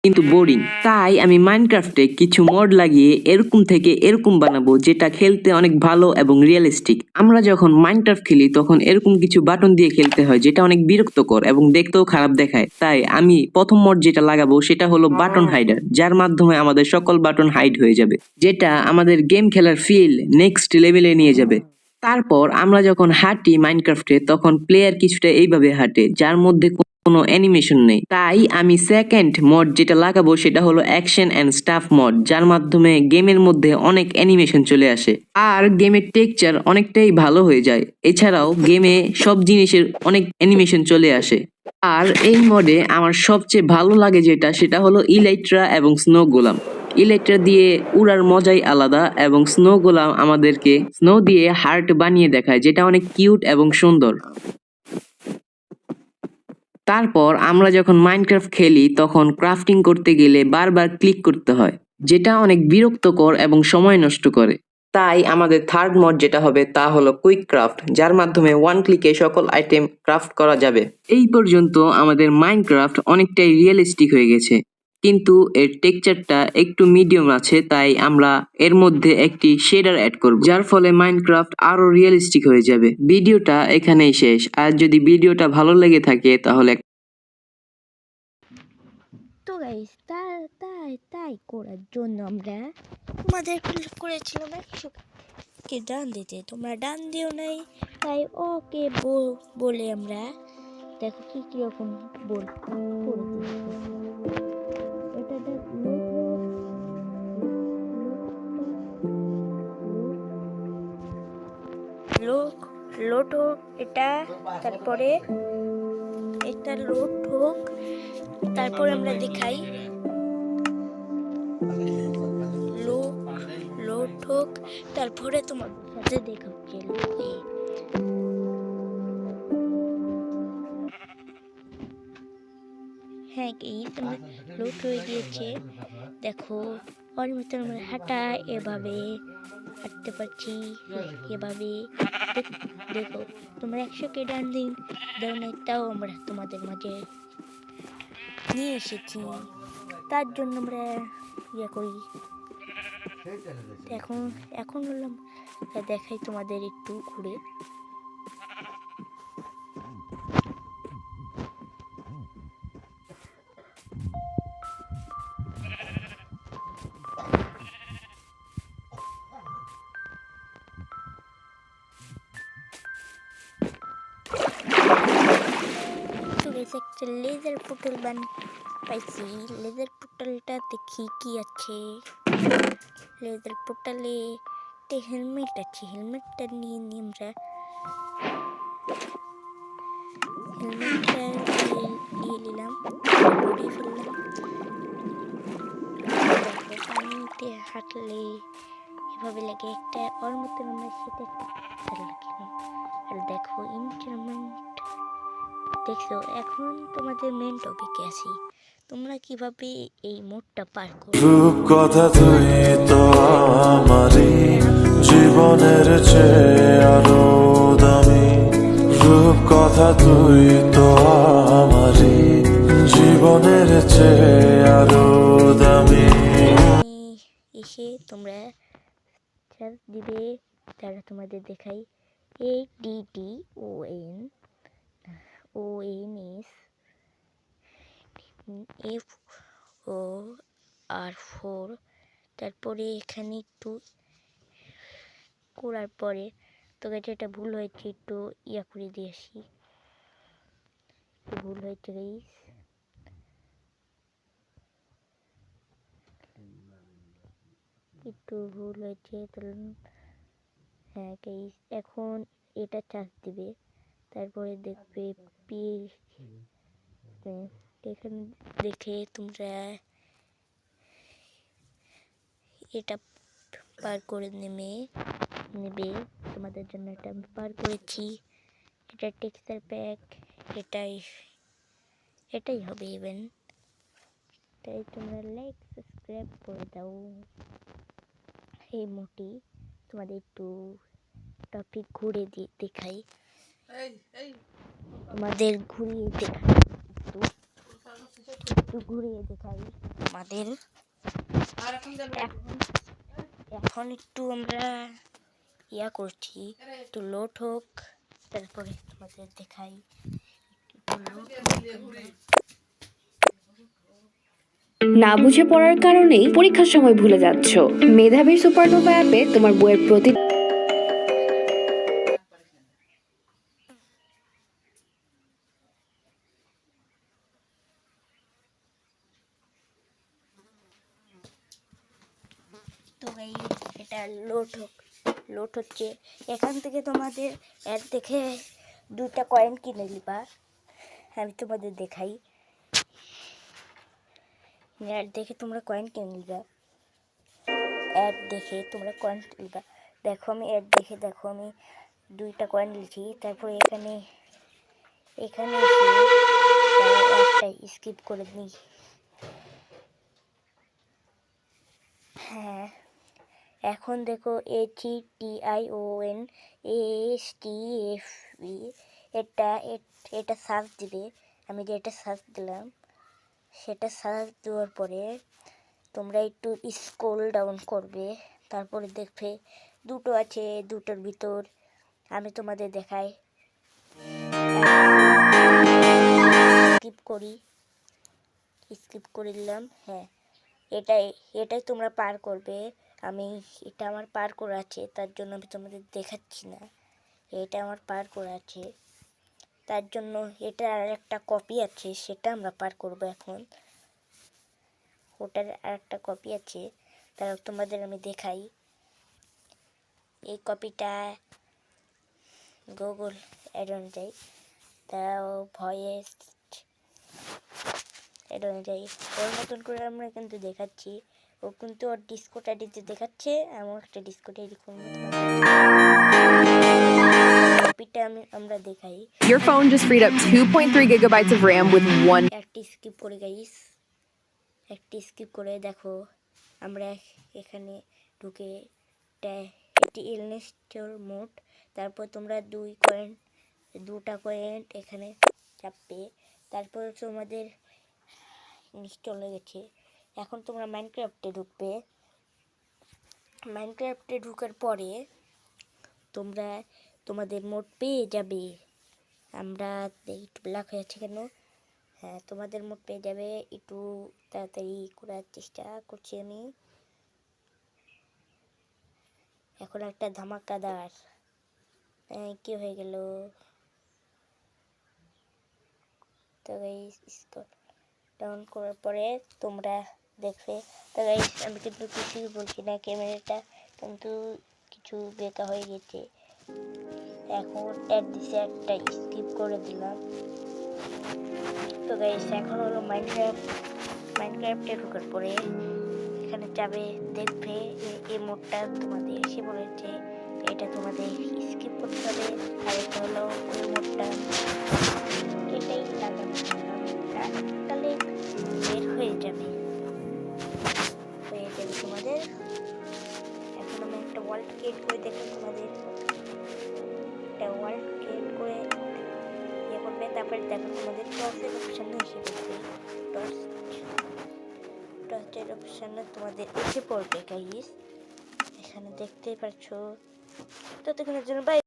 কিন্তু বোরিং। তাই আমি মাইনক্রাফটে কিছু মড লাগিয়ে এরকম থেকে এরকম বানাবো যেটা খেলতে অনেক ভালো এবং রিয়েলিস্টিক। আমরা যখন মাইনক্রাফট খেলি তখন এরকম কিছু বাটন দিয়ে খেলতে হয় যেটা অনেক বিরক্তকর এবং দেখতেও খারাপ দেখায়। তাই আমি প্রথম মড যেটা লাগাবো সেটা হলো বাটন হাইডার, যার মাধ্যমে আমাদের সকল বাটন হাইড হয়ে যাবে, যেটা আমাদের গেম খেলার ফিল নেক্সট লেভেলে নিয়ে যাবে। তারপর আমরা যখন হাঁটি মাইনক্রাফটে তখন প্লেয়ার কিছুটা এইভাবে হাঁটে, যার মধ্যে কোনো অ্যানিমেশন নেই। তাই আমি সেকেন্ড মড যেটা লাগাবো সেটা হলো অ্যাকশন অ্যান্ড স্টাফ মড, যার মাধ্যমে গেমের মধ্যে অনেক অ্যানিমেশন চলে আসে আর গেমের টেক্সচার অনেকটাই ভালো হয়ে যায়। এছাড়াও গেমে সব জিনিসের অনেক অ্যানিমেশন চলে আসে। আর এই মডে আমার সবচেয়ে ভালো লাগে যেটা সেটা হলো ইলাইট্রা এবং স্নো গোলাম। ইলেকট্রা দিয়ে উড়ার মজাই আলাদা এবং স্নো গোলাম আমাদেরকে স্নো দিয়ে হার্ট বানিয়ে দেখায়, যেটা অনেক কিউট এবং সুন্দর। তারপর আমরা যখন মাইনক্রাফট খেলি তখন ক্রাফটিং করতে গেলে বারবার ক্লিক করতে হয়, যেটা অনেক বিরক্তকর এবং সময় নষ্ট করে। তাই আমাদের থার্ড মড যেটা হবে তা হলো কুইক ক্রাফট, যার মাধ্যমে ওয়ান ক্লিকে সকল আইটেম ক্রাফট করা যাবে। এই পর্যন্ত আমাদের মাইনক্রাফট অনেকটাই রিয়েলিস্টিক হয়ে গেছে, কিন্তু এর টেক্সচারটা একটু মিডিয়াম আছে, তাই আমরা এর মধ্যে একটি শেডার অ্যাড করব, যার ফলে মাইনক্রাফট আরো রিয়েলিস্টিক হয়ে যাবে। ভিডিওটা এখানেই শেষ। আর যদি ভিডিওটা ভালো লেগে থাকে তাহলে তো গাইস তাই করার জন্য আমরা তোমাদের করেছিলাম 100কে ডান দিতে, তোমরা ডান দিও নাই, তাই ওকে বলে আমরা দেখো কি কিরকম বল এটা লোড হোক এটা, তারপরে এটা লোড হোক, তারপর আমরা দেখাই লোড হোক, তারপরে তোমার সাথে দেখা হচ্ছে। হ্যাঁ এই লোড হয়ে গিয়েছে, দেখো ওর ভিতরে আমরা হাঁটা এভাবে হাঁটতে পারছি, এভাবে দেখো তোমরা 100কে ডান দিন দাও না, তাও আমরা তোমাদের মাঝে নিয়ে এসেছি, তার জন্য আমরা ইয়ে করি। এখন হলাম দেখাই তোমাদের একটু ঘুরে। একটা লেজার পোর্টাল পাইছি, লেজার পোর্টালটা দেখি কি আছে। লেজার পোর্টালে একটা হেলমেট আছে, হেলমেটটা নিয়ে আমরা হেলমেটটা নিয়ে নিলাম, পরে ফেললাম। দেখো পানিতে হাঁটলে এভাবে লাগে, একটা ওর মতন আমরা সেটা লাগলাম। আর দেখো ইনস্ট্রুমেন্ট দেখছো। এখন তোমাদের মেন টপিকে আসি, তোমরা কিভাবে এই মোডটা পার করো। রূপকথা তুই তো আমারই জীবনের চেয়ে আরো দামি, রূপকথা তুই তো আমারই জীবনের চেয়ে আরো দামি। এসে তোমরা চার্জ দিবে, তারা তোমাদের দেখাই ADDONS FOR, তারপরে এখানে একটু করার পরে তো এটা ভুল হয়েছে, একটু ইয়া করে দিয়ে আসি, ভুল হয়েছে গাইস, একটু ভুল হয়েছে। হ্যাঁ গাইস, এখন এটা চার্জ দিবে, তারপরে দেখবে এখানে দেখে তোমরা এটা পার করে নেবে। তোমাদের জন্য এটা আমি পার করেছি, এটা টেক্সচার প্যাক, এটাই হবে ইভেন, তাই তোমরা লাইক সাবস্ক্রাইব করে দাও। এই মোটি তোমাদের একটু টপিক ঘুরে দেখাই, তোমাদের ঘুরিয়ে দেখাই একটু একটু ঘুরিয়ে দেখাই আমাদের। এখন একটু আমরা ইয়া করছি, একটু লোড হোক, তারপরে তোমাদের দেখাই। একটু load হোক। না বুঝে পড়ার কারণেই পরীক্ষার সময় ভুলে যাচ্ছ। মেধাবী সুপারনোভা অ্যাপে তোমার বইয়ের প্রতি তো এটা লোড হচ্ছে। এখান থেকে তোমাদের অ্যাড দেখে 2টা কয়েন কিনে নিবা। আমি তোমাদের দেখাই, অ্যাড দেখে তোমরা কয়েন কিনে নিবা। অ্যাড দেখে তোমরা কয়েন নিবা। দেখো আমি অ্যাড দেখে আমি 2টা কয়েন লিখি। তারপরে এখানে এসে একটা স্কিপ করে নিই। হ্যাঁ, এখন দেখো ATTIONASTFE এটা সার্চ দিবে। আমি যে এটা সার্চ দিলাম, সেটা সার্চ দেওয়ার পরে তোমরা একটু স্ক্রল ডাউন করবে। তারপরে দেখবে 2টো আছে, 2টোর ভিতর আমি তোমাদের দেখাই। স্কিপ করে দিলাম। হ্যাঁ, এটাই তোমরা পার করবে। এটা আমার পার করা আছে, তার জন্য আমি তোমাদের দেখাচ্ছি না। এটা আমার পার করা আছে, তার জন্য এটা আর একটা কপি আছে, সেটা আমরা পার করব এখন। ওটার আর একটা কপি আছে, তার তোমাদের আমি দেখাই। এই কপিটা গুগল অ্যাড অনুযায়ী, তাও ভয়েস অ্যাড অনুযায়ী ওর মতন করে আমরা কিন্তু দেখাচ্ছি। ও কিন্তু ওর ডিসকোড আইডিতে দেখাচ্ছে, এমন একটা ডিসকোড আইডি কপিটা আমরা দেখাই। Your phone just freed up 2.3 gigabytes of RAM with one. একটি স্কিপ করে গাইস, একটি স্কিপ করে দেখো আমরা এখানে ঢুকে এটি ইনস্টল মোড। তারপর তোমরা 2টা কয়েন এখানে চাপবে। তারপর তোমাদের ইনস্টল হয়ে গেছে। এখন তোমরা মাইনক্রাফটে ঢুকবে। মাইনক্রাফটে ঢোকার পরে তোমরা তোমাদের মোড পেয়ে যাবে। আমরা একটু ব্ল্যাক হয়ে আছে কেন? হ্যাঁ, তোমাদের মোড পেয়ে যাবে। একটু তাড়াতাড়ি করার চেষ্টা করছি আমি। এখন একটা ধামাকাদার কি হয়ে গেল? তো গাইস স্ক্রল ডাউন করার পরে তোমরা দেখবে। তো গাইস আমি কিন্তু কিছুই বলছি না, ক্যামেরাটা কিন্তু কিছু বেকা হয়ে গেছে। এখন অ্যাড দিছে, একটা স্কিপ করে দিলাম। তো গাইস এখন হলো মাইনক্রাফটে ঢোকার পরে এখানে যাবে, দেখবে এই মোডটা তোমাদের এসে পড়েছে। এটা তোমাদের স্কিপ করতে হবে। আর এটা হলো ওই মোডটা, এটাই লাগানো, তাহলে বের হয়ে যাবে তোমাদের। এখন আমি একটা ওয়ার্ল্ড ক্রিয়েট করে দেখলাম তোমাদের। একটা ওয়ার্ল্ড ক্রিয়েট করে ইয়ে করবে। তারপরে দেখো তোমাদের টর্চের অপশানে এসে পড়বে। টর্চের অপশানে তোমাদের এসে পড়বে গাইস, এখানে দেখতেই পাচ্ছ। ততক্ষণের জন্য বাই।